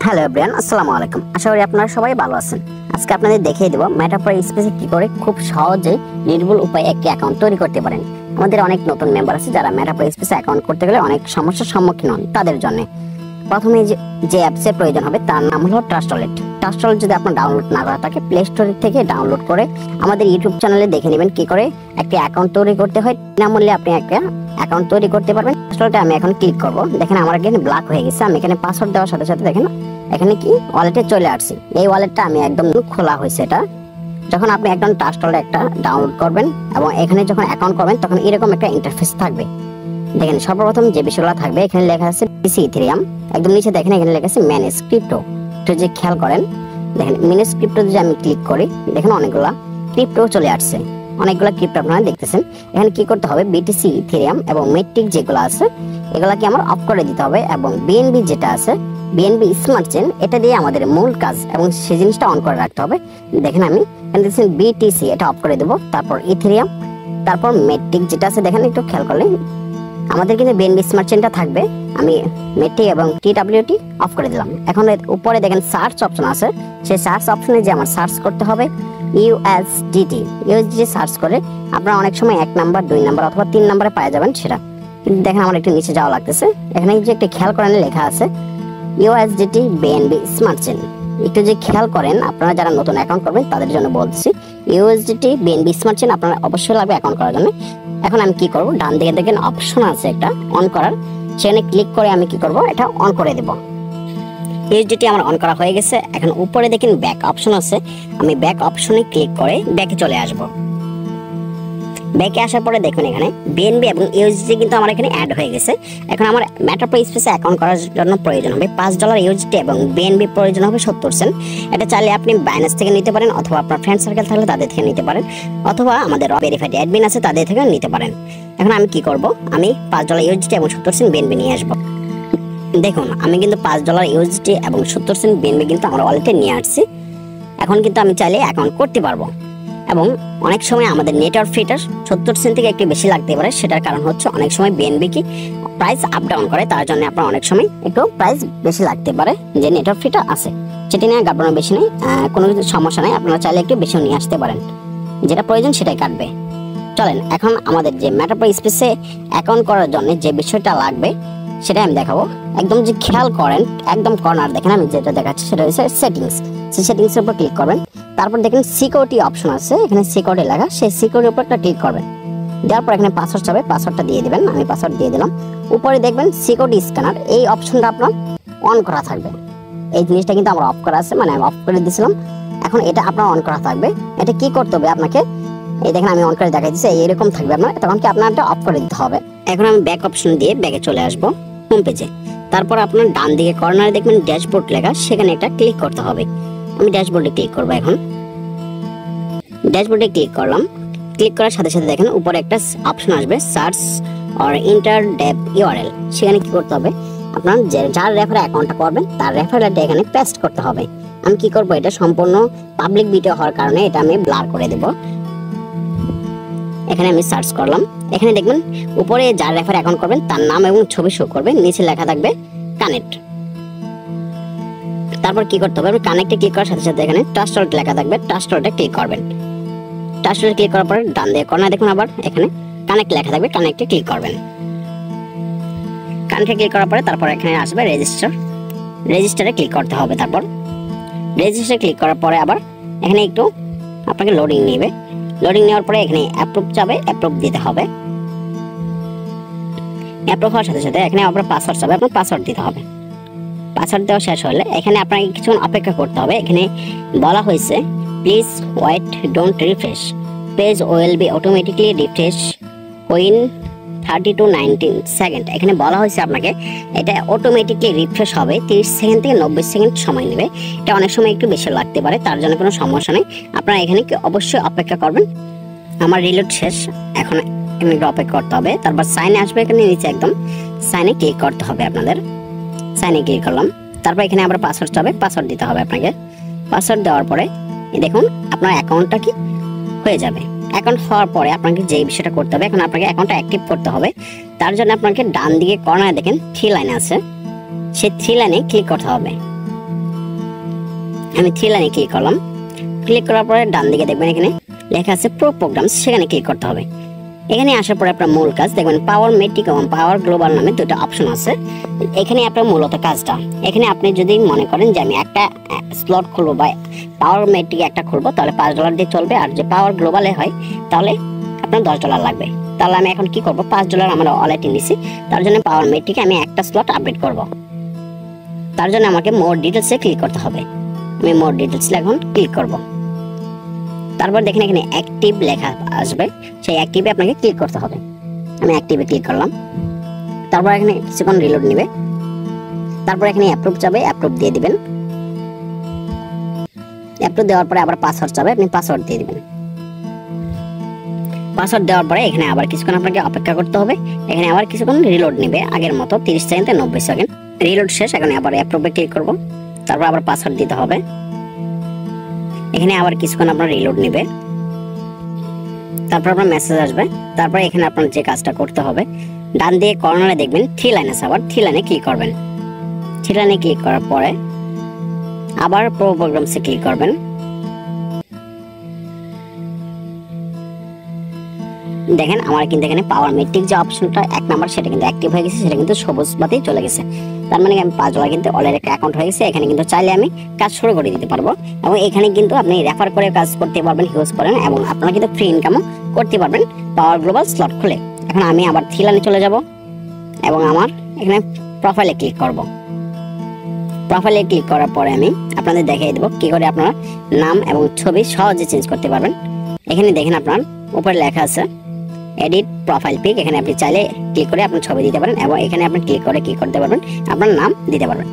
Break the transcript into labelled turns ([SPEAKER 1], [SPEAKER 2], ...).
[SPEAKER 1] Hello everyone, আসসালামু আলাইকুম। আশা করি আপনারা সবাই ভালো আছেন। আজকে আপনাদের দেখিয়ে দেব মেটাপ্রো স্পেসে কি করে খুব সহজে নির্ভুল উপায়ে একটি অ্যাকাউন্ট তৈরি করতে পারেন। আমাদের অনেক নতুন মেম্বার আছে যারা মেটাপ্রো স্পেসে অ্যাকাউন্ট করতে গেলে অনেক সমস্যার সম্মুখীন হন। তাদের জন্য প্রথমে যে অ্যাপসের প্রয়োজন হবে তার নাম হলো ট্রাস্টওয়ালেট। ট্রাস্টওয়ালেট যদি আপনার ডাউনলোড না করা থাকে প্লে স্টোর থেকে ডাউনলোড করে আমাদের ইউটিউব চ্যানেলে দেখে নেবেন কি করে একটি অ্যাকাউন্ট তৈরি করতে হয়। বিনামূল্যে আপনি একটা অ্যাকাউন্ট তৈরি করতে পারবেন। ট্রাস্টওয়ালেটে আমি এখন ক্লিক করব। দেখেন আমার এখানে ব্ল্যাক হয়ে গেছে। আমি এখানে পাসওয়ার্ড দেওয়ার সাথে সাথে দেখেন এখানে কি ওয়ালেটে চলে আসছে। এই ওয়ালেটটা আমি একদম খোলা হয়েছে। এটা যখন আপনি একদম ট্রাস্টওয়ালেট একটা ডাউনলোড করবেন এবং এখানে যখন অ্যাকাউন্ট করবেন তখন এরকম একটা ইন্টারফেস থাকবে। দেখেন সর্বপ্রথম যে বিষয়গুলো থাকবে এখানে লেখা আছে পিসি ইথেরিয়াম। একদম নিচে দেখেন এখানে লেখা আছে ম্যানেজ ক্রিপ্টো। তো যে খেয়াল করেন দেখেন ম্যানেজ ক্রিপ্টো যদি আমি ক্লিক করি দেখেন অনেকগুলা ক্রিপ্টো চলে আসছে। অনেকগুলা ক্রিপ্টো আপনারা দেখতেছেন। এখানে কি করতে হবে বিটিসি ইথেরিয়াম এবং মেট্রিক যেগুলো আছে এগুলাকে আমার অফ করে দিতে হবে এবং বিএনবি যেটা আছে বিএনবি স্মার্ট চেন এটা দিয়ে আমাদের মূল কাজ এবং সেই জিনিসটা অন করে রাখতে হবে। দেখেন আমি এখানে দেখছেন বিটিসি এটা অফ করে দেবো, তারপর ইথেরিয়াম, তারপর মেট্রিক যেটা আছে দেখেন একটু খেয়াল করলে আমাদের কিন্তু বিএনবি স্মার্ট চেনটা থাকবে। আমি মেট্রিক এবং টিডব্লিউটি অফ করে দিলাম। এখন উপরে দেখেন সার্চ অপশন আছে, সেই সার্চ অপশনে যে আমার সার্চ করতে হবে ইউএসডিটি সার্চ করে আপনারা অনেক সময় 1 নাম্বার 2 নাম্বার অথবা 3 নাম্বারে পাওয়া যাবেন সেটা। কিন্তু দেখেন আমার একটু নিচে যাওয়া লাগতেছে। এখানে যে একটা খেয়াল করেন লেখা আছে ইউএসডিটি বিএনবি স্মার্ট চেন। একটু যে খেয়াল করেন আপনারা যারা নতুন অ্যাকাউন্ট করবেন তাদের জন্য বলছি ইউএসডিটি বিএনবি স্মার্ট চেন আপনারা অবশ্যই লাগবে অ্যাকাউন্ট করার জন্য। এখন আমি কি করব, ডান দিকে দেখেন অপশন আছে একটা অন করার, সেখানে ক্লিক করে আমি কি করব এটা অন করে দেব। ইউএসডিটি আমার অন করা হয়ে গেছে। এখন উপরে দেখেন ব্যাক অপশন আছে, আমি ব্যাক অপশনে ক্লিক করে ব্যাকে চলে আসব। ব্যাকে আসার পরে দেখুন এখানে বিএনবি এবং ইউএসডিটি কিন্তু আমার এখানে অ্যাড হয়ে গেছে। এখন আমার মেটাপ্রো স্পেসে অ্যাকাউন্ট করার জন্য প্রয়োজন হবে $5 ইউএসডিটি এবং বিএনবি প্রয়োজন হবে 70 সেন্ট। এটা চাইলে আপনি বাইন্যান্স থেকে নিতে পারেন অথবা আপনার ফ্রেন্ড সার্কেল থাকলে তাদের থেকে নিতে পারেন অথবা আমাদের ভেরিফাইড অ্যাডমিন আছে তাদের থেকে নিতে পারেন। এখন আমি কি করব, আমি $5 ইউএসডিটি এবং 70 সেন্ট বিএনবি নিয়ে আসবো। দেখুন আমি কিন্তু $5 ইউএসডিটি এবং 70 সেন্ট বিএনবি কিন্তু আমার ওয়ালেটে নিয়ে আসছি। এখন কিন্তু আমি চাইলে অ্যাকাউন্ট করতে পারবো এবং অনেক সময় আমাদের নেটওয়ার্ক ফিটা 70 সেন্ট থেকে একটু বেশি লাগতে পারে। সেটার কারণ হচ্ছে অনেক সময় বিএনবি কি প্রাইস আপ ডাউন করে, তার জন্য আপনার অনেক সময় একটু প্রাইস বেশি লাগতে পারে যে নেটওয়ার্ক ফিটা আছে সেটি নিয়ে ঘাবড়ানোর বেশি নেই, কোনো কিছু সমস্যা নেই। আপনারা চাইলে একটু বেশি নিয়ে আসতে পারেন, যেটা প্রয়োজন সেটাই কাটবে। চলেন এখন আমাদের যে মেটাপ্রো স্পেসে অ্যাকাউন্ট করার জন্য যে বিষয়টা লাগবে সেটা আমি দেখাবো। একদম যে খেয়াল করেন একদম কর্নার দেখেন আমি যেটা দেখাচ্ছি সেটা হচ্ছে সেটিংস। সেই সেটিংসের উপর ক্লিক করবেন, তারপর দেখেন সিকিউরিটি অপশন আছে, এখানে সিকিউরিটি লেখা, সেই সিকিউরিটির উপরটা ক্লিক করবেন। দেওয়ার পর এখানে পাসওয়ার্ড চাবে, পাসওয়ার্ডটা দিয়ে দেবেন। আমি পাসওয়ার্ড দিয়ে দিলাম। উপরে দেখবেন সিকিউরিটি স্ক্যানার, এই অপশনটা আপনার অন করা থাকবে। এই জিনিসটা কিন্তু আমার অফ করা আছে, মানে আমি অফ করে দিয়েছিলাম। এখন এটা আপনার অন করা থাকবে। এটা কি করতে হবে আপনাকে, এই দেখেন আমি অন করে দেখাই দিচ্ছি, এরকম থাকবে আপনার, তখন কি আপনার এটা অফ করে দিতে হবে। এখন আমি ব্যাক অপশন দিয়ে ব্যাকে চলে আসবো হোম পেজে। তারপর আপনার ডান দিকে কর্নারে দেখবেন ড্যাশবোর্ড লেখা, সেখানে একটা ক্লিক করতে হবে। আমি ড্যাশবোর্ডে ক্লিক করবো। এখন ড্যাশবোর্ডে ক্লিক করলাম। ক্লিক করার সাথে সাথে দেখেন উপরে একটা অপশন আসবে সার্চ অর ইন্টার ডেপ ইউআরএল। সেখানে কি করতে হবে, আপনার যার রেফারে অ্যাকাউন্টটা করবেন তার রেফারেলটা এখানে পেস্ট করতে হবে। আমি কি করব, এটা সম্পূর্ণ পাবলিক ভিডিও হওয়ার কারণে এটা আমি ব্লার করে দেব। এখানে আমি সার্চ করলাম, এখানে দেখবেন উপরে যার রেফারে অ্যাকাউন্ট করবেন তার নাম এবং ছবি শো করবে, নিচে লেখা থাকবে কানেক্ট। তারপর কি করতে হবে, কানেক্টে ক্লিক করার সাথে সাথে এখানে ট্রাস্টওয়ালেট লেখা থাকবে, ট্রাস্টওয়ালেটে ক্লিক করবেন। ট্রাস্টওয়ালেটে ক্লিক করার পরে ডান দিকে কর্নারে দেখুন আবার এখানে কানেক্ট লেখা থাকবে, কানেক্টে ক্লিক করবেন। কানেক্টে ক্লিক করার পরে তারপর এখানে আসবে রেজিস্টারে ক্লিক করতে হবে। তারপর রেজিস্টারে ক্লিক করার পরে আবার এখানে একটু আপনাকে লোডিং নেবে। লোডিং নেওয়ার পরে এখানে অ্যাপ্রুভ যাবে, অ্যাপ্রুভ দিতে হবে। অ্যাপ্রুভ হওয়ার সাথে সাথে এখানে আবার পাসওয়ার্ড যাবে, আপনার পাসওয়ার্ড দিতে হবে। পাসওয়ার্ড দেওয়া শেষ হলে এখানে আপনাকে কিছুক্ষণ অপেক্ষা করতে হবে। এখানে বলা হয়েছে please wait, don't refresh, page will be automatically refresh within 30 to 90 second. এখানে বলা হয়েছে আপনাকে এটা অটোমেটিকলি রিফ্রেশ হবে 30 সেকেন্ড থেকে 90 সেকেন্ড সময় নেবে। এটা অনেক সময় একটু বেশি লাগতে পারে, তার জন্য কোনো সমস্যা নেই। আপনারা এখানে অবশ্যই অপেক্ষা করবেন। আমার রিলোড শেষ, এখন এখানে একটু অপেক্ষা করতে হবে। তারপর সাইনে আসবে, এখানে নিচে একদম সাইনে ক্লিক করতে হবে আপনাদের। সাইনে ক্লিক করলাম। তারপর এখানে আবার পাসওয়ার্ড চাবে, পাসওয়ার্ড দিতে হবে আপনাকে। পাসওয়ার্ড দেওয়ার পরে দেখুন আপনার অ্যাকাউন্টটা কি হয়ে যাবে। অ্যাকাউন্ট হওয়ার পরে আপনাকে যে বিষয়টা করতে হবে, এখন আপনাকে অ্যাকাউন্টটা অ্যাক্টিভ করতে হবে। তার জন্য আপনাকে ডান দিকে কর্নারে দেখেন 3 লাইন আছে, সেই 3 লাইনে ক্লিক করতে হবে। আমি থ্রি লাইনে ক্লিক করলাম। ক্লিক করার পরে ডান দিকে দেখবেন এখানে লেখা আছে প্রো প্রোগ্রামস, সেখানে ক্লিক করতে হবে। এখানে আসার পরে আপনার মূল কাজ দেখবেন পাওয়ার মেট্রিক এবং পাওয়ার গ্লোবাল নামে দুটো অপশন আছে। এখানে আপনার মূলত কাজটা, এখানে আপনি যদি মনে করেন যে আমি একটা স্লট খুলবো বা পাওয়ার মেট্রিক একটা খুলবো, তাহলে $5 দিয়ে চলবে। আর যে পাওয়ার গ্লোবালে হয় তাহলে আপনার $10 লাগবে। তাহলে আমি এখন কি করব, $5 আমরা অলরেডি নিছি, তার জন্য পাওয়ার মেট্রিকে আমি একটা স্লট আপডেট করব। তার জন্য আমাকে মোর ডিটেলসে ক্লিক করতে হবে। আমি মোর ডিটেলস এখন ক্লিক করব। তারপর দেখেন এখানে অ্যাক্টিভ লেখা আসবে, সেই অ্যাক্টিভে আপনাকে ক্লিক করতে হবে। আমি অ্যাক্টিভে ক্লিক করলাম। তারপর এখানে কিছুক্ষণ রিলোড নেবে। তারপর এখানে অ্যাপ্রুভ যাবে, অ্যাপ্রুভ দিয়ে দিবেন। অ্যাপ্রুভ দেওয়ার পরে আবার পাসওয়ার্ড যাবে, আপনি পাসওয়ার্ড দিয়ে দিবেন। পাসওয়ার্ড দেওয়ার পরে এখানে আবার কিছুক্ষণ আপনাকে অপেক্ষা করতে হবে। এখানে আবার কিছুক্ষণ রিলোড নেবে, আগের মতো 30 সেকেন্ড 90 সেকেন্ড। রিলোড শেষ, এখানে আবার অ্যাপ্রুভে ক্লিক করব। তারপর আবার পাসওয়ার্ড দিতে হবে। এখানে আবার কিছুক্ষণ আপনার রিলোড নেবে। তারপর আপনার মেসেজ আসবে। তারপর এখানে আপনার যে কাজটা করতে হবে, ডান দিকে কর্নারে দেখবেন থ্রি লাইন আছে, আবার থ্রি লাইনে ক্লিক করবেন। থ্রি লাইনে ক্লিক করার পরে আবার প্রো প্রোগ্রামসে ক্লিক করবেন। দেখেন আমার কিন্তু এখানে পাওয়ার মেট্রিক যে অপশনটা 1 নাম্বার সেটা কিন্তু অ্যাক্টিভ হয়ে গেছে, সেটা কিন্তু সবুজ বাতি চলে গেছে। তার মানে আমি $5 কিন্তু অলরেডি একটা অ্যাকাউন্ট হয়ে গেছে। এখানে কিন্তু চাইলে আমি কাজ শুরু করে দিতে পারবো, এবং এখানে কিন্তু আপনি রেফার করে কাজ করতে পারবেন, হিউজ করেন, এবং আপনারা কিন্তু ফ্রি ইনকামও করতে পারবেন পাওয়ার গ্লোবাল স্লট খুলে। এখন আমি আবার থ্রি লাইনে চলে যাব এবং আমার এখানে প্রোফাইলে ক্লিক করব। প্রোফাইলে ক্লিক করার পরে আমি আপনাদের দেখিয়ে দেবো কি করে আপনারা নাম এবং ছবি সহজে চেঞ্জ করতে পারবেন। এখানে দেখেন আপনার উপরে লেখা আছে এডিট প্রোফাইল পিক, এখানে আপনি চাইলে ক্লিক করে আপনার ছবি দিতে পারেন, এবং এখানে আপনি ক্লিক করে কি করতে পারবেন, আপনার নাম দিতে পারবেন।